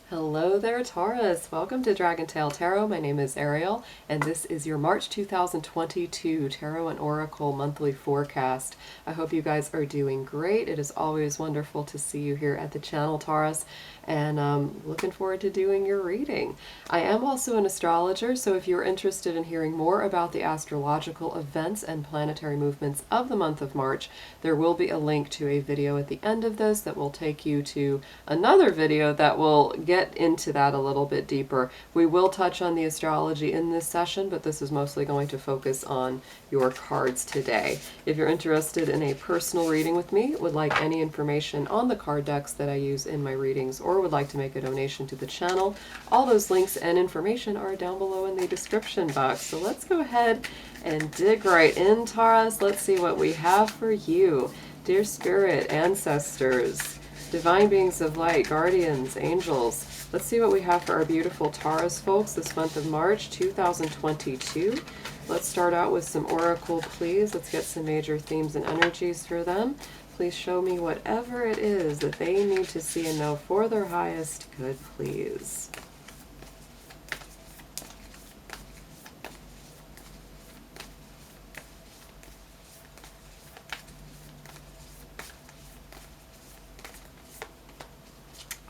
Hello there, Taurus. Welcome to Dragon Tail Tarot. My name is Ariel, and this is your March 2022 Tarot and Oracle monthly forecast. I hope you guys are doing great. It is always wonderful to see you here at the channel, Taurus, and looking forward to doing your reading. I am also an astrologer, so if you're interested in hearing more about the astrological events and planetary movements of the month of March, there will be a link to a video at the end of this that will take you to another video that will get into that a little bit deeper. We will touch on the astrology in this session, but this is mostly going to focus on your cards today. If you're interested in a personal reading with me, would like any information on the card decks that I use in my readings, or would like to make a donation to the channel, all those links and information are down below in the description box. So let's go ahead and dig right in, Taurus. Let's see what we have for you. Dear Spirit, Ancestors, Divine Beings of Light, Guardians, Angels, let's see what we have for our beautiful Taurus folks this month of March 2022. Let's start out with some oracle, please. Let's get some major themes and energies for them. Please show me whatever it is that they need to see and know for their highest good, please.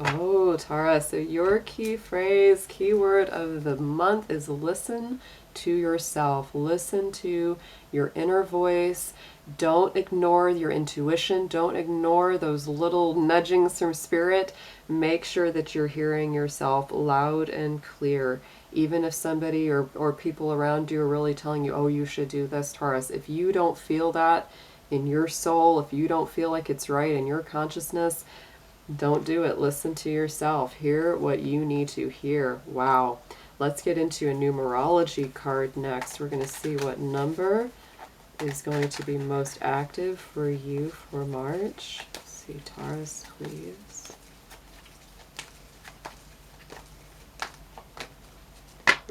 Oh, Taurus, so your key phrase, keyword of the month is listen to yourself. Listen to your inner voice. Don't ignore your intuition. Don't ignore those little nudgings from spirit. Make sure that you're hearing yourself loud and clear. Even if somebody or people around you are really telling you, oh, you should do this, Taurus. If you don't feel that in your soul, if you don't feel like it's right in your consciousness, don't do it. Listen to yourself. Hear what you need to hear. Wow. Let's get into a numerology card next. We're going to see what number is going to be most active for you for March. Let's see, Taurus, please.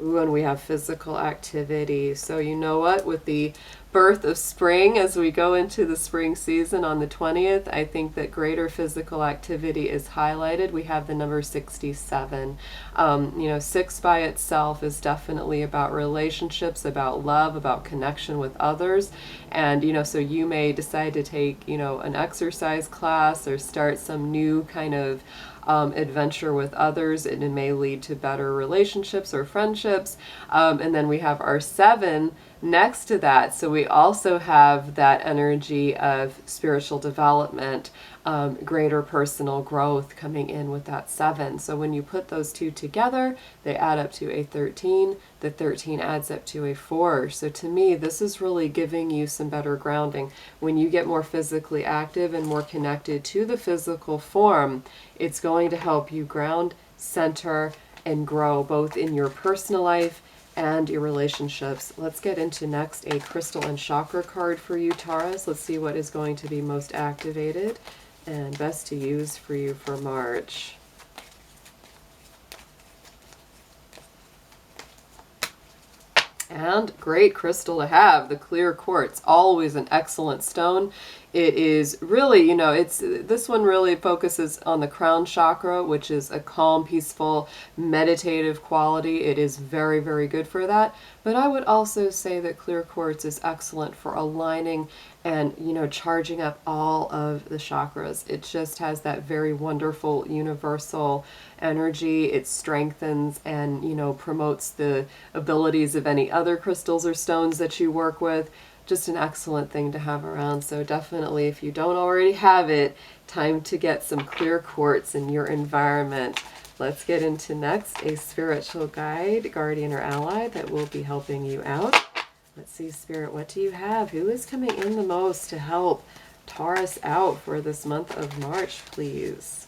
Ooh, and we have physical activity. So you know what? With the birth of spring, as we go into the spring season on the 20th, I think that greater physical activity is highlighted. We have the number 67. 6 by itself is definitely about relationships, about love, about connection with others. And, so you may decide to take, an exercise class or start some new kind of adventure with others, and it may lead to better relationships or friendships. And then we have our 7 next to that. So we also have that energy of spiritual development, greater personal growth coming in with that 7. So when you put those two together, they add up to a 13. The 13 adds up to a 4. So to me, this is really giving you some better grounding. When you get more physically active and more connected to the physical form, it's going to help you ground, center, and grow both in your personal life and your relationships. Let's get into next a crystal and chakra card for you, Taurus. Let's see what is going to be most activated and best to use for you for March. And great crystal to have, the clear quartz, always an excellent stone. It is really, this one really focuses on the crown chakra, which is a calm, peaceful, meditative quality. It is very, very good for that. But I would also say that clear quartz is excellent for aligning and, charging up all of the chakras. It just has that very wonderful universal energy. It strengthens and, promotes the abilities of any other crystals or stones that you work with. Just an excellent thing to have around. So definitely, if you don't already have it, time to get some clear quartz in your environment. Let's get into next a spiritual guide, guardian, or ally that will be helping you out. Let's see, Spirit, what do you have? Who is coming in the most to help Taurus out for this month of March, please?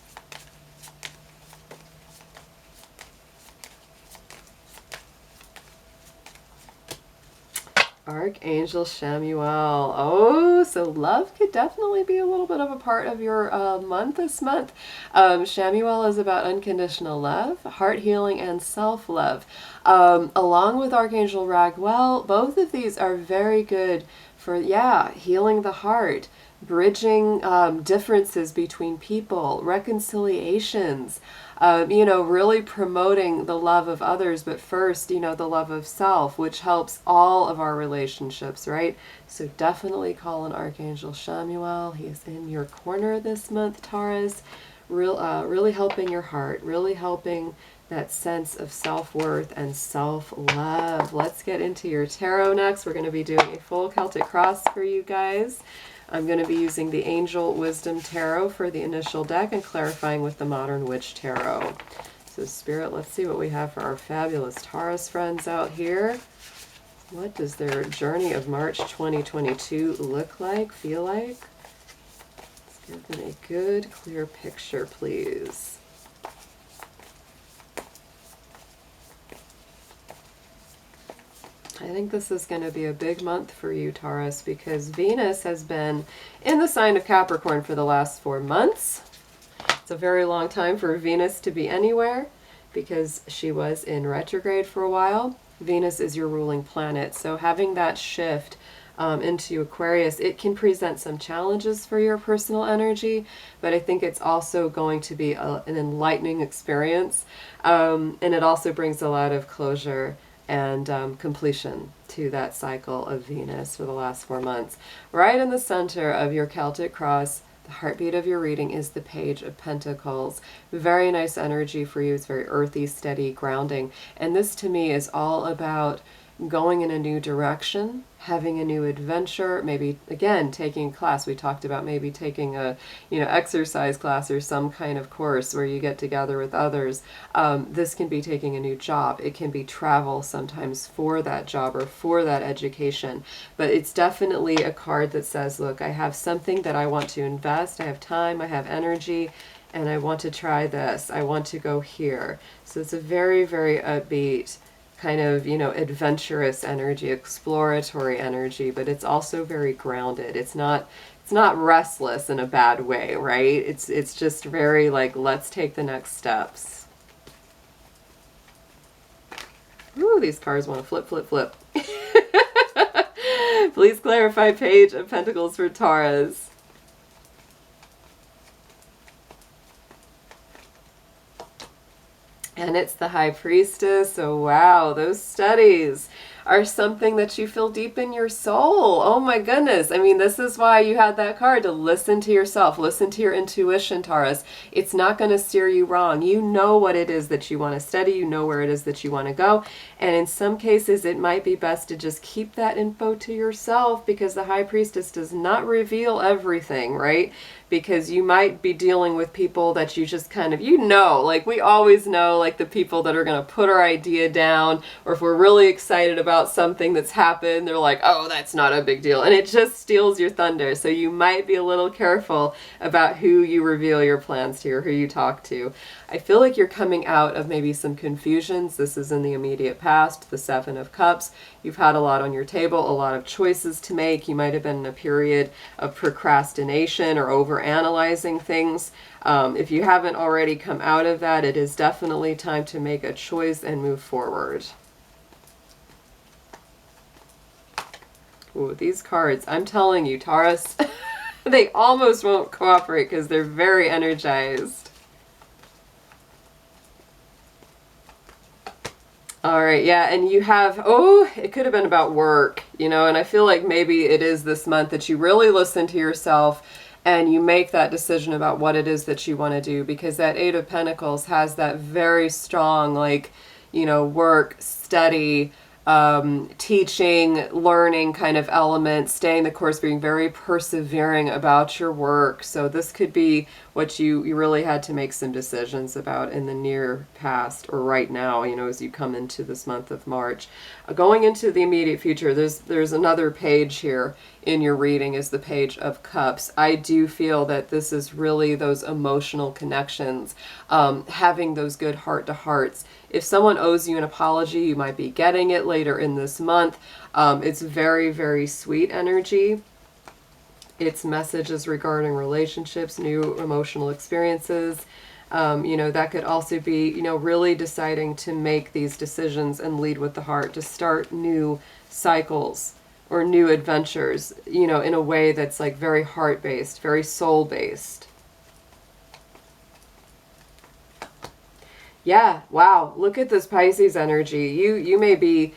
Archangel Chamuel. Oh, so love could definitely be a little bit of a part of your month this month. Chamuel is about unconditional love, heart healing, and self-love. Along with Archangel Raguel, both of these are very good for, healing the heart, bridging differences between people, reconciliations, really promoting the love of others, but first, the love of self, which helps all of our relationships, right? So definitely call on Archangel Chamuel. He is in your corner this month, Taurus. Really helping your heart, really helping that sense of self-worth and self-love. Let's get into your tarot next. We're going to be doing a full Celtic cross for you guys. I'm going to be using the Angel Wisdom Tarot for the initial deck and clarifying with the Modern Witch Tarot. So Spirit, let's see what we have for our fabulous Taurus friends out here. What does their journey of March 2022 look like, feel like? Let's give them a good, clear picture, please. I think this is going to be a big month for you, Taurus, because Venus has been in the sign of Capricorn for the last 4 months. It's a very long time for Venus to be anywhere because she was in retrograde for a while. Venus is your ruling planet, so having that shift into Aquarius, it can present some challenges for your personal energy, but I think it's also going to be an enlightening experience, and it also brings a lot of closure and completion to that cycle of Venus for the last 4 months. Right in the center of your Celtic cross, the heartbeat of your reading is the Page of Pentacles. Very nice energy for you. It's very earthy, steady, grounding. And this to me is all about going in a new direction, having a new adventure, maybe again taking a class. We talked about maybe taking a exercise class or some kind of course where you get together with others. This can be taking a new job. It can be travel sometimes for that job or for that education. But it's definitely a card that says, look, I have something that I want to invest. I have time, I have energy, and I want to try this. I want to go here. So it's a very, very upbeat kind of, adventurous energy, exploratory energy, but it's also very grounded. It's not restless in a bad way, right? It's just very like, let's take the next steps. Ooh, these cards want to flip, flip, flip. Please clarify Page of Pentacles for Taurus. And it's the High Priestess. So wow, those studies are something that you feel deep in your soul. Oh my goodness. I mean, this is why you had that card, to listen to yourself, listen to your intuition, Taurus. It's not going to steer you wrong. You know what it is that you want to study. You know where it is that you want to go. And in some cases, it might be best to just keep that info to yourself, because the High Priestess does not reveal everything, right? Because you might be dealing with people that you just kind of, like we always know, like the people that are going to put our idea down, or if we're really excited about something that's happened, they're like, oh, that's not a big deal. And it just steals your thunder. So you might be a little careful about who you reveal your plans to or who you talk to. I feel like you're coming out of maybe some confusions. This is in the immediate past, the Seven of Cups. You've had a lot on your table, a lot of choices to make. You might have been in a period of procrastination or overanalyzing things. If you haven't already come out of that, it is definitely time to make a choice and move forward. Ooh, these cards, I'm telling you, Taurus, they almost won't cooperate because they're very energized. All right, yeah, and you have, it could have been about work, and I feel like maybe it is this month that you really listen to yourself and you make that decision about what it is that you want to do, because that Eight of Pentacles has that very strong, work, study, teaching, learning kind of element, staying the course, being very persevering about your work. So this could be what you really had to make some decisions about in the near past or right now, as you come into this month of March. Going into the immediate future, there's another page here in your reading, is the Page of Cups. I do feel that this is really those emotional connections, having those good heart-to-hearts. If someone owes you an apology, you might be getting it later in this month. It's very, very sweet energy. It's messages regarding relationships, new emotional experiences. That could also be, really deciding to make these decisions and lead with the heart, to start new cycles or new adventures, you know, in a way that's like very heart-based, very soul-based. Yeah, wow. Look at this Pisces energy. You may be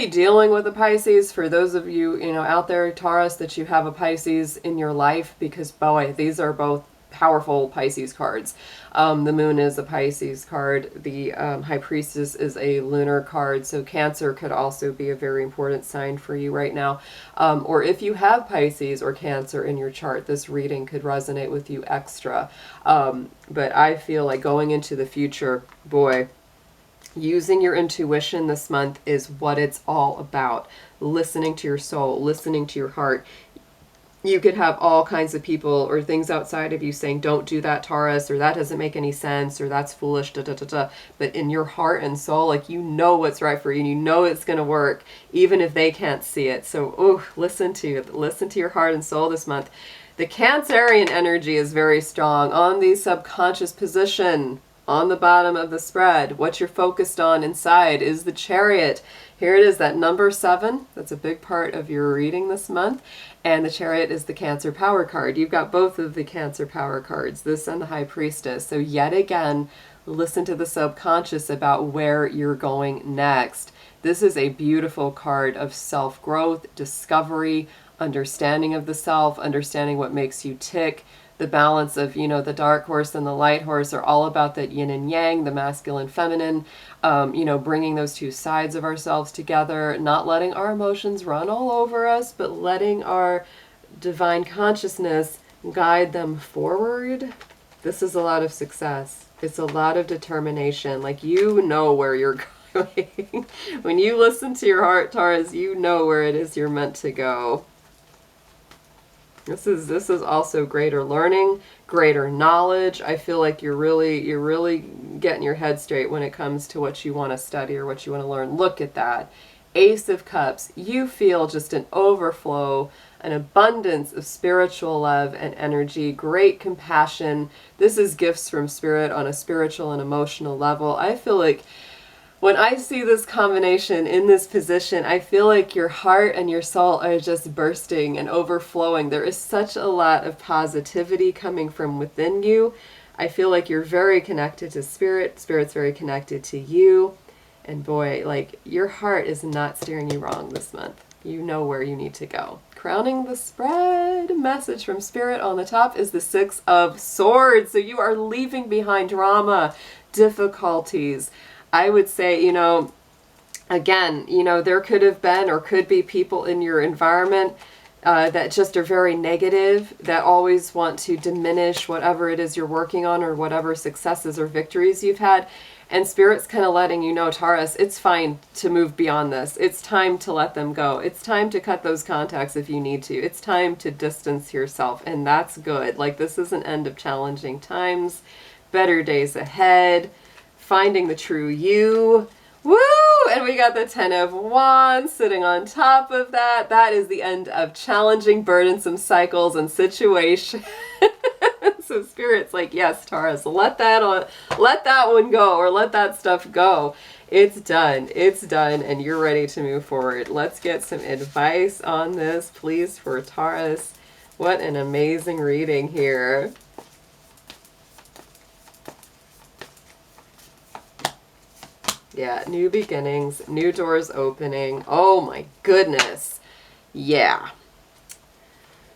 dealing with a Pisces. For those of you, you know, out there, Taurus, that you have a Pisces in your life, because boy, these are both powerful Pisces cards. The moon is a Pisces card. The High Priestess is a lunar card. So Cancer could also be a very important sign for you right now. Or if you have Pisces or Cancer in your chart, this reading could resonate with you extra. But I feel like going into the future, boy, using your intuition this month is what it's all about. Listening to your soul, listening to your heart. You could have all kinds of people or things outside of you saying, don't do that, Taurus, or that doesn't make any sense, or that's foolish, da da da da. But in your heart and soul, like, you know what's right for you, and you know it's going to work, even if they can't see it. So, listen to your heart and soul this month. The Cancerian energy is very strong on the subconscious position. On the bottom of the spread, what you're focused on inside is the Chariot. Here it is, that number 7. That's a big part of your reading this month. And the Chariot is the Cancer power card. You've got both of the Cancer power cards, this and the High Priestess. So yet again, listen to the subconscious about where you're going next. This is a beautiful card of self-growth, discovery, understanding of the self, understanding what makes you tick. The balance of, you know, the dark horse and the light horse are all about that yin and yang, the masculine, feminine, you know, bringing those two sides of ourselves together, not letting our emotions run all over us, but letting our divine consciousness guide them forward. This is a lot of success. It's a lot of determination. Like, you know where you're going. When you listen to your heart, Taurus, you know where it is you're meant to go. This is also greater learning, greater knowledge. I feel like you're really getting your head straight when it comes to what you want to study or what you want to learn. Look at that. Ace of Cups. You feel just an overflow, an abundance of spiritual love and energy, great compassion. This is gifts from Spirit on a spiritual and emotional level. I feel like when I see this combination in this position, I feel like your heart and your soul are just bursting and overflowing. There is such a lot of positivity coming from within you. I feel like you're very connected to Spirit. Spirit's very connected to you. And boy, like, your heart is not steering you wrong this month. You know where you need to go. Crowning the spread, message from Spirit on the top is the 6 of Swords. So you are leaving behind drama, difficulties. I would say, you know, again, you know, there could have been or could be people in your environment that just are very negative, that always want to diminish whatever it is you're working on or whatever successes or victories you've had. And Spirit's kind of letting you know, Taurus, it's fine to move beyond this. It's time to let them go. It's time to cut those contacts if you need to. It's time to distance yourself, and that's good. Like, this is an end of challenging times, better days ahead. Finding the true you. Woo! And we got the 10 of Wands sitting on top of that. That is the end of challenging, burdensome cycles and situations. So Spirit's like, yes, Taurus, let that one go, or let that stuff go. It's done. It's done, and you're ready to move forward. Let's get some advice on this, please, for Taurus. What an amazing reading here. Yeah, new beginnings, new doors opening. Oh my goodness. Yeah.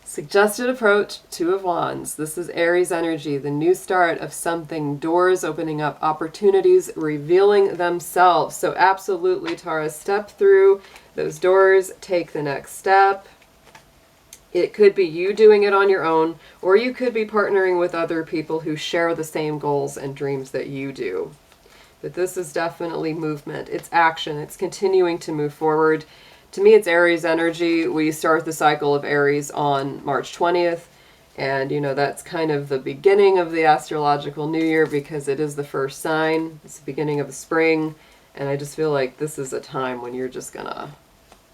Suggested approach, 2 of Wands. This is Aries energy, the new start of something, doors opening up, opportunities revealing themselves. So absolutely, Taurus, step through those doors, take the next step. It could be you doing it on your own, or you could be partnering with other people who share the same goals and dreams that you do. But this is definitely movement. It's action. It's continuing to move forward. To me, it's Aries energy. We start the cycle of Aries on March 20th. And, you know, that's kind of the beginning of the astrological new year because it is the first sign. It's the beginning of the spring. And I just feel like this is a time when you're just going to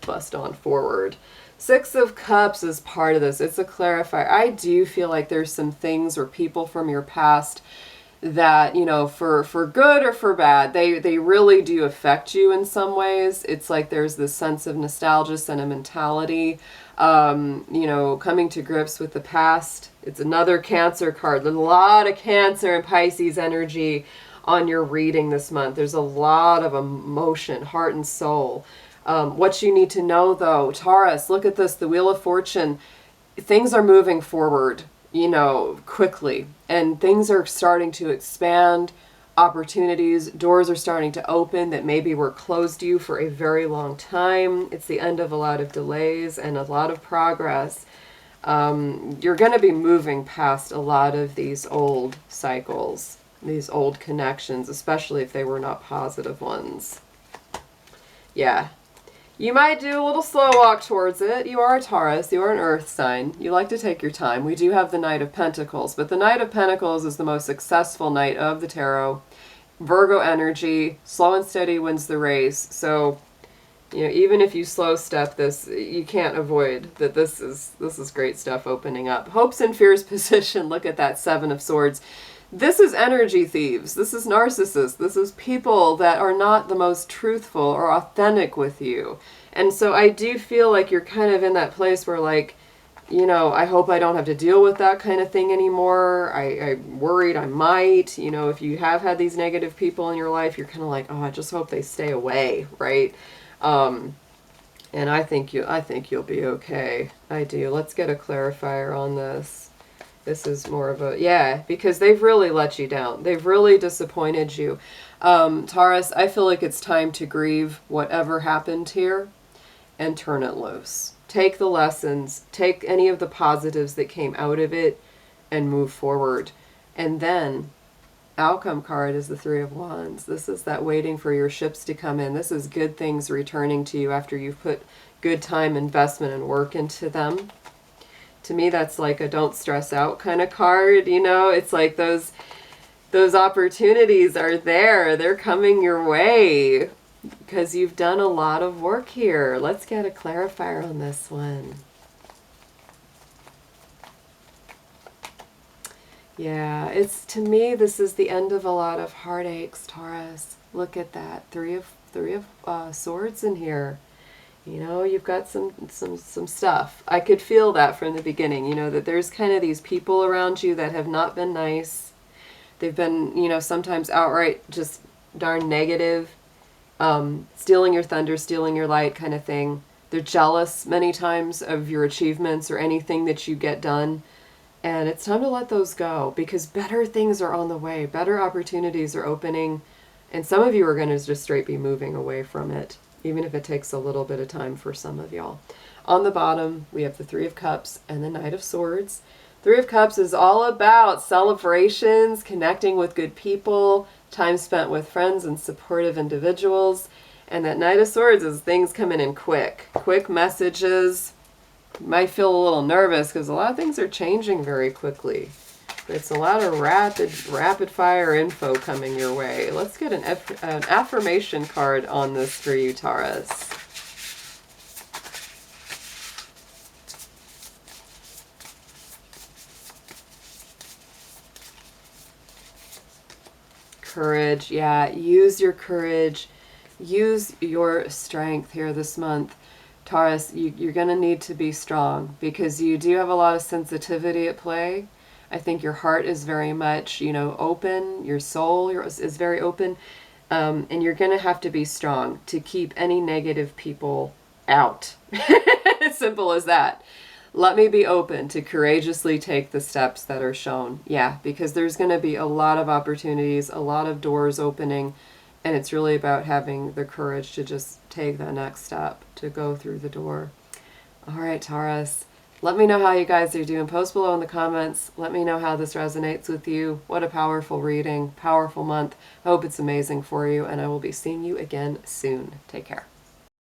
bust on forward. 6 of Cups is part of this. It's a clarifier. I do feel like there's some things or people from your past that, you know, for good or for bad, they really do affect you in some ways. It's like there's this sense of nostalgia, sentimentality, you know, coming to grips with the past. It's another Cancer card. There's a lot of Cancer and Pisces energy on your reading this month. There's a lot of emotion, heart and soul. What you need to know, though, Taurus, look at this, the Wheel of Fortune. Things are moving forward, you know, quickly, and things are starting to expand. Opportunities, doors are starting to open that maybe were closed to you for a very long time. It's the end of a lot of delays and a lot of progress. You're going to be moving past a lot of these old cycles, these old connections, especially if they were not positive ones. Yeah. You might do a little slow walk towards it. You are a Taurus. You are an earth sign. You like to take your time. We do have the Knight of Pentacles, but the Knight of Pentacles is the most successful knight of the tarot. Virgo energy, slow and steady wins the race. So, you know, even if you slow step this, you can't avoid that this is great stuff opening up. Hopes and fears position. Look at that Seven of Swords. This is energy thieves. This is narcissists. This is people that are not the most truthful or authentic with you. And so I do feel like you're kind of in that place where, like, you know, I hope I don't have to deal with that kind of thing anymore. I'm worried I might. You know, if you have had these negative people in your life, you're kind of like, oh, I just hope they stay away, right? And I think you'll be okay. I do. Let's get a clarifier on this. This is more of a, yeah, because they've really let you down. They've really disappointed you. Taurus, I feel like it's time to grieve whatever happened here and turn it loose. Take the lessons, take any of the positives that came out of it and move forward. And then outcome card is the Three of Wands. This is that waiting for your ships to come in. This is good things returning to you after you've put good time, investment, and work into them. To me, that's like a don't stress out kind of card, you know? It's like those opportunities are there. They're coming your way because you've done a lot of work here. Let's get a clarifier on this one. Yeah, it's, to me, this is the end of a lot of heartaches, Taurus. Look at that. Three of Swords in here. You know, you've got some stuff. I could feel that from the beginning, you know, that there's kind of these people around you that have not been nice. They've been, you know, sometimes outright just darn negative, stealing your thunder, stealing your light kind of thing. They're jealous many times of your achievements or anything that you get done. And it's time to let those go because better things are on the way. Better opportunities are opening. And some of you are going to just straight be moving away from it, even if it takes a little bit of time for some of y'all. On the bottom, we have the Three of Cups and the Knight of Swords. Three of Cups is all about celebrations, connecting with good people, time spent with friends and supportive individuals. And that Knight of Swords is things coming in quick messages. You might feel a little nervous because a lot of things are changing very quickly. It's a lot of rapid fire info coming your way. Let's get an affirmation card on this for you, Taurus. Courage, yeah, use your courage, use your strength here this month. Taurus, you're going to need to be strong because you do have a lot of sensitivity at play. I think your heart is very much, you know, open. Your soul is very open. And you're going to have to be strong to keep any negative people out. As simple as that. Let me be open to courageously take the steps that are shown. Yeah, because there's going to be a lot of opportunities, a lot of doors opening, and it's really about having the courage to just take that next step, to go through the door. All right, Taurus. Let me know how you guys are doing. Post below in the comments. Let me know how this resonates with you. What a powerful reading, powerful month. I hope it's amazing for you, and I will be seeing you again soon. Take care.